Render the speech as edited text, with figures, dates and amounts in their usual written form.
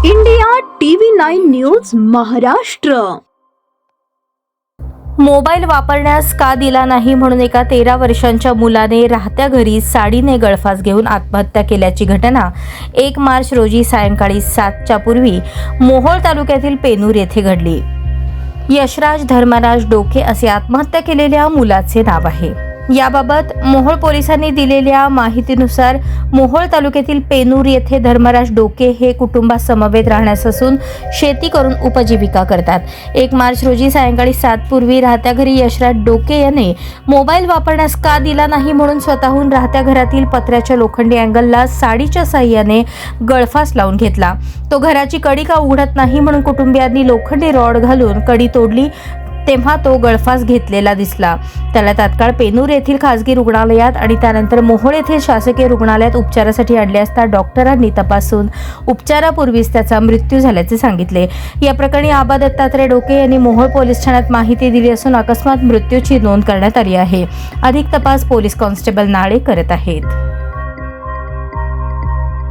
India TV9 news Maharashtra. Mobile वापरण्यास का दिला नाही म्हणून एका 13 वर्षांच्या मुलाने राहत्या घरी साडीने गळफास घेऊन आत्महत्या केल्याची घटना 1 मार्च रोजी सायंकाळी 7च्या पूर्वी मोहोळ तालुक्यातील पेनूर येथे घडली. यशराज धर्मराज डोके असे आत्महत्या केलेल्या मुलाचे नाव आहे. याबाबत मोहोळ पोलिसांनी दिलेल्या माहितीनुसार मोहोळ तालुक्यातील पेनूर येथे धर्मराज डोके हे कुटुंबासमवेत राहण्यास असून शेती करून उपजीविका करतात. 1 मार्च रोजी सायंकाळी 7 पूर्वी राहत्या घरी यशराज डोके याने मोबाईल वापरण्यास का दिला नाही म्हणून स्वतःहून राहत्या घरातील पत्र्याच्या लोखंडी अँगलला साडीच्या साह्याने गळफास लावून घेतला. तो घराची कडी का उघडत नाही म्हणून कुटुंबियांनी लोखंडी रॉड घालून कडी तोडली तेव्हा तो गळफास घेतलेला दिसला. त्याला तात्काळ पेनूर येथील खासगी रुग्णालयात आणि त्यानंतर मोहोळ येथील शासकीय रुग्णालयात उपचारासाठी आणले असता डॉक्टरांनी तपासून उपचारापूर्वीच त्याचा मृत्यू झाल्याचे सांगितले. या प्रकरणी आबा दत्तात्रय डोके यांनी मोहोळ पोलीस ठाण्यात माहिती दिली असून अकस्मात मृत्यूची नोंद करण्यात आली आहे. अधिक तपास पोलीस कॉन्स्टेबल नाळे करत आहेत.